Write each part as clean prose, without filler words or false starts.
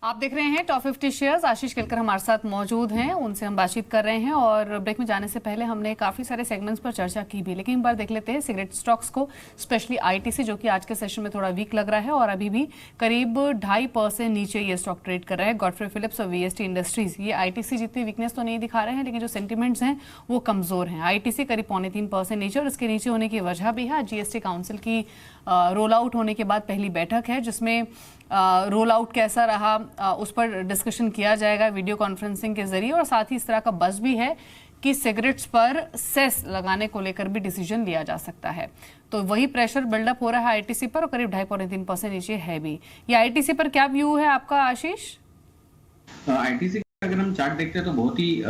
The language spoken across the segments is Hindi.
आप देख रहे हैं टॉप 50 शेयर्स। आशीष केलकर हमारे साथ मौजूद हैं, उनसे हम बातचीत कर रहे हैं और ब्रेक में जाने से पहले हमने काफी सारे सेगमेंट्स पर चर्चा की भी, लेकिन एक बार देख लेते हैं सिगरेट स्टॉक्स को, स्पेशली आईटीसी जो कि आज के सेशन में थोड़ा वीक लग रहा है और अभी भी करीब 2.5% नीचे ये स्टॉक ट्रेड कर रहा है। गॉडफ्रे फिलिप्स और वीएसटी इंडस्ट्रीज, ये आईटीसी जितनी वीकनेस तो नहीं दिखा रहे हैं, लेकिन जो सेंटिमेंट्स हैं वो कमजोर हैं। आईटीसी करीब 3.25% नीचे, और इसके नीचे होने की वजह भी है जीएसटी काउंसिल की रोल आउट होने के बाद पहली बैठक है, जिसमें रोल आउट कैसा रहा उस पर डिस्कशन किया जाएगा वीडियो कॉन्फ्रेंसिंग के जरिए, और साथ ही इस तरह का बज़ भी है कि सिगरेट्स पर सेस लगाने को लेकर भी डिसीजन लिया जा सकता है। तो वही प्रेशर बिल्डअप हो रहा है आईटीसी पर और करीब 2.5-3% नीचे है भी। ये आईटीसी पर क्या व्यू है आपका आशीष? आईटीसी अगर हम चार्ट देखते हैं तो बहुत ही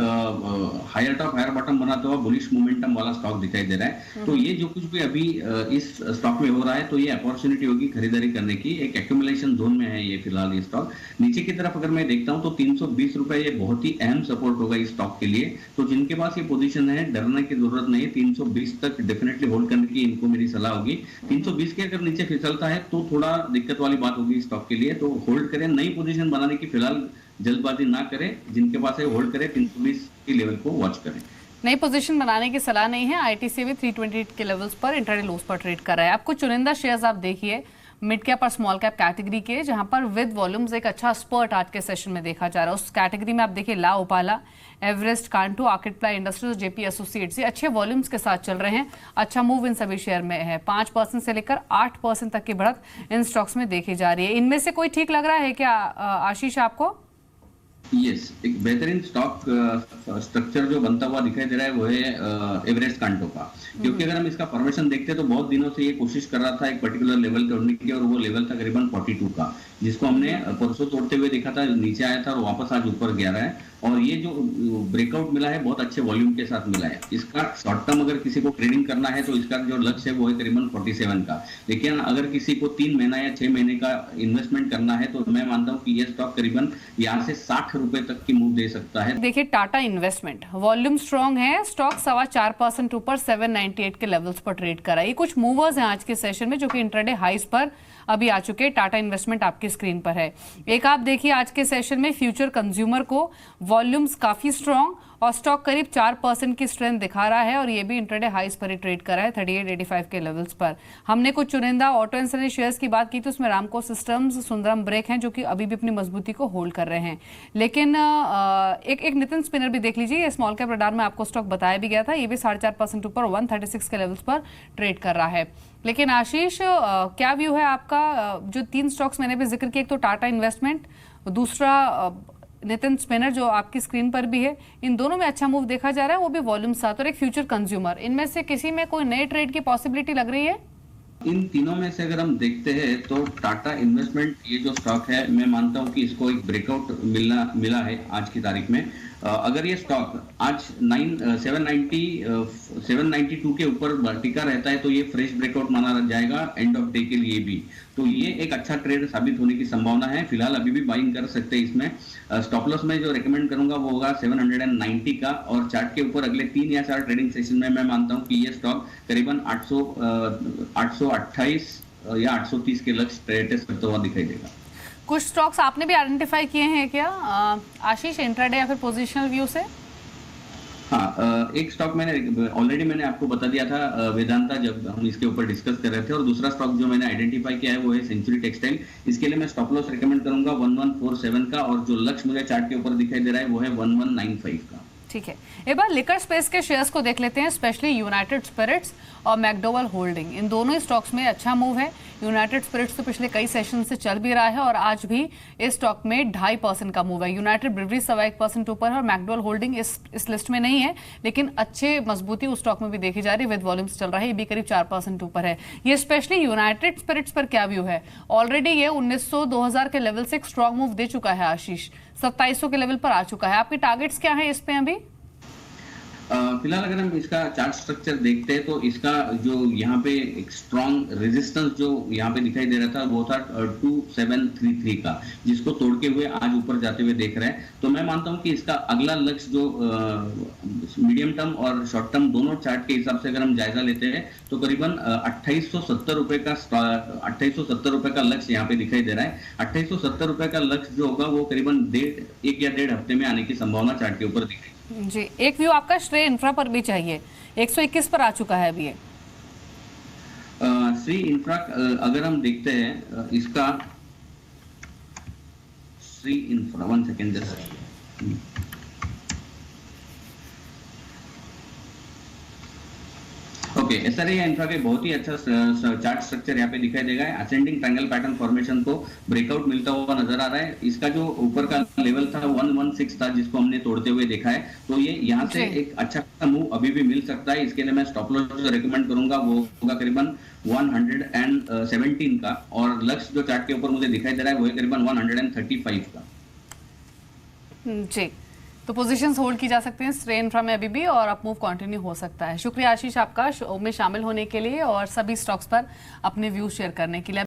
हायर टॉप हायर बॉटम बनाता हुआ बुलिश मोमेंटम वाला स्टॉक दिखाई दे रहा है। तो ये जो कुछ भी अभी इस स्टॉक में हो रहा है, तो ये अपॉर्चुनिटी होगी खरीदारी करने की। एक एक्यूमुलेशन जोन में है ये फिलहाल ये स्टॉक। नीचे की तरफ अगर मैं देखता हूं तो 320 रुपए ये बहुत ही अहम सपोर्ट होगा इस स्टॉक के लिए। तो जिनके पास ये पोजीशन है, डरने की जरूरत नहीं है। 320 तक डेफिनेटली होल्ड करने की इनको मेरी सलाह होगी। 320 के अगर नीचे फिसलता है तो थोड़ा दिक्कत वाली बात होगी स्टॉक के लिए। तो होल्ड करें, नई पोजीशन बनाने की फिलहाल जल्दबाजी ना करें। जिनके पास है होल्ड करें, 320 की लेवल को वॉच करें। नई पोजीशन बनाने की सलाह नहीं है। आईटीसी भी 328 के लेवल्स पर इंट्राडे लोस पर ट्रेड कर रहा है। आपको चुनिंदा शेयर्स आप देखिए मिड कैप और स्मॉल कैप कैटेगरी के, जहां पर विद वॉल्यूम्स एक अच्छा स्पर्ट आज के सेशन में देखा जा रहा है। उस कैटेगरी में आप देखिए ला ओपाला, एवरेस्ट, कांटो, orchid ply industries, JP associates, ये अच्छे वॉल्यूम्स के साथ चल रहे हैं। अच्छा मूव इन सभी शेयर में है। 5% से लेकर 8% तक की बढ़त इन स्टॉक्स में देखी जा रही है। इनमें से कोई ठीक लग रहा है क्या आशीष आपको? यस, एक बेहतरीन स्टॉक स्ट्रक्चर जो बनता हुआ दिखाई दे रहा है वो है एवरेस्ट कांटो का। क्योंकि अगर हम इसका फॉर्मेशन देखते हैं तो बहुत दिनों से ये कोशिश कर रहा था एक पर्टिकुलर लेवल तोड़ने की, और वो लेवल था करीबन 42 का, जिसको हमने परसों तोड़ते हुए देखा था, नीचे आया था और वापस आज ऊपर गया रहा है। और ये जो ब्रेकआउट मिला है बहुत अच्छे वॉल्यूम के साथ मिला है। इसका शॉर्ट टर्म अगर किसी को ट्रेडिंग करना है तो इसका जो लक्ष्य है वो है करीबन 47 का। लेकिन अगर किसी को 3 महीना या 6 महीने का इन्वेस्टमेंट करना है तो मैं मानता हूँ कि ये स्टॉक करीबन यहाँ से 60 रुपए तक की मूव दे सकता है। देखिए टाटा इन्वेस्टमेंट वॉल्यूम स्ट्रॉन्ग है, स्टॉक 4.25% ऊपर 798 के लेवल्स पर ट्रेड कर रहा है। ये कुछ मूवर्स हैं आज के सेशन में जो कि इंट्राडे हाइस पर अभी आ चुके हैं। टाटा इन्वेस्टमेंट आपकी स्क्रीन पर है। एक आप देखिए आज के सेशन में फ्यूचर कंज्यूमर को वॉल्यूम्स काफी स्ट्रॉन्ग और स्टॉक करीब 4% की स्ट्रेंथ दिखा रहा है, और ये भी इंट्राडे हाइस पर ही ट्रेड कर रहा है 3885 के लेवल्स पर। हमने कुछ चुनिंदा ऑटो एंसिलरी शेयर्स की बात की तो उसमें रामको सिस्टम्स, सुंदरम ब्रेक हैं जो कि अभी भी अपनी मजबूती को होल्ड कर रहे हैं। लेकिन एक नितिन स्पिनर भी देख लीजिए, ये स्मॉल कैप रडार में आपको स्टॉक बताया भी गया था, ये भी 4.5% ऊपर 136 के लेवल्स पर ट्रेड कर रहा है। लेकिन आशीष क्या व्यू है आपका? जो 3 स्टॉक्स मैंने भी जिक्र किया, एक तो टाटा इन्वेस्टमेंट, दूसरा नितिन स्पिनर जो आपकी स्क्रीन पर भी है, इन दोनों में अच्छा मूव देखा जा रहा है, वो भी वॉल्यूम साथ, और एक फ्यूचर कंज्यूमर, इनमें से किसी में कोई नए ट्रेड की पॉसिबिलिटी लग रही है? इन तीनों में से अगर हम देखते हैं तो टाटा इन्वेस्टमेंट ये जो स्टॉक है, मैं मानता हूं कि इसको एक ब्रेकआउट मिला है आज की तारीख में। अगर ये स्टॉक आज 792 के ऊपर टिका रहता है तो ये फ्रेश ब्रेकआउट माना जाएगा एंड ऑफ डे के लिए भी। तो ये एक अच्छा ट्रेड साबित होने की संभावना है। फिलहाल अभी भी बाइंग कर सकते हैं इसमें। स्टॉप लॉस में जो रेकमेंड करूंगा वो होगा 790 का, और चार्ट के ऊपर अगले 3 या 4 ट्रेडिंग सेशन में मैं मानता हूं कि ये स्टॉक करीबन 828 या 830 के लक्ष्य टेस्ट करता हुआ दिखाई देगा। कुछ स्टॉक्स आपने भी आइडेंटिफाई किए हैं क्या आशीष, इंट्राडे या फिर पोजिशनल व्यू से? हाँ, एक स्टॉक मैंने आपको बता दिया था वेदांता, जब हम इसके ऊपर डिस्कस कर रहे थे। और दूसरा स्टॉक जो मैंने आइडेंटिफाई किया है वो है सेंचुरी टेक्सटाइल। इसके लिए मैं स्टॉप लॉस रेकमेंड करूंगा 1147 का, और जो लक्ष्य मुझे चार्ट के ऊपर दिखाई दे रहा है वो है 1195 का। ठीक है, एक बार लिकर स्पेस के शेयर्स को देख लेते हैं, स्पेशली यूनाइटेड स्पिरिट्स और मैकडोवेल होल्डिंग। इन दोनों ही स्टॉक्स में अच्छा मूव है। यूनाइटेड स्पिरिट्स तो पिछले कई सेशन से चल भी रहा है और आज भी इस स्टॉक में 2.5% का मूव है। यूनाइटेड ब्रिवरी 1% ऊपर है और मैकडोवेल होल्डिंग इस लिस्ट में नहीं है, लेकिन अच्छे मजबूती उस स्टॉक में भी देखी जा रही है। विद वॉल्यूम्स चल रहा है, ये भी करीब 4% ऊपर है। ये स्पेशली यूनाइटेड स्पिरिट्स पर क्या व्यू है? ऑलरेडी ये 1900-2000 के लेवल से एक स्ट्रॉन्ग मूव दे चुका है आशीष, 2700 के लेवल पर आ चुका है। आपके टारगेट्स क्या है इस पे अभी? फिलहाल अगर हम इसका चार्ट स्ट्रक्चर देखते हैं तो इसका जो यहाँ पे एक स्ट्रॉन्ग रेजिस्टेंस जो यहाँ पे दिखाई दे रहा था वो था 2733 का, जिसको तोड़ते हुए आज ऊपर जाते हुए देख रहे हैं। तो मैं मानता हूँ कि इसका अगला लक्ष्य जो मीडियम टर्म और शॉर्ट टर्म दोनों चार्ट के हिसाब से अगर हम जायजा लेते हैं तो करीबन 2870 रुपए का 2870 रुपए का लक्ष्य यहाँ पे दिखाई दे रहा है। 2870 रुपए का लक्ष्य जो होगा वो करीबन एक या डेढ़ हफ्ते में आने की संभावना चार्ट के ऊपर दिख रही है। जी, एक व्यू आपका श्रेय इंफ्रा पर भी चाहिए। 121 पर आ चुका है अभी ये। श्री इंफ्रा अगर हम देखते हैं इसका Shri infra 1 second just okay, SRA infra के बहुत ही अच्छा चार्ट स्ट्रक्चर यहाँ पे दिखाई देगा। असेंडिंग ट्रायंगल पैटर्न फॉर्मेशन को ब्रेकआउट मिलता हुआ नजर आ रहा है। इसका जो ऊपर का लेवल था 116 था जिसको हमने तोड़ते हुए देखा है, तो ये यहाँ से एक अच्छा मूव अभी भी मिल सकता है। इसके लिए मैं स्टॉप लॉस जो रेकमेंड करूंगा वो होगा करीबन 117 का, और लक्ष्य जो चार्ट के ऊपर मुझे दिखाई दे रहा है वो है करीबन 135 का। जी, तो पोजीशंस होल्ड की जा सकती हैं श्रेय इंफ्रा में अभी भी, और अप मूव कंटिन्यू हो सकता है। शुक्रिया आशीष आपका शो में शामिल होने के लिए और सभी स्टॉक्स पर अपने व्यूज शेयर करने के लिए।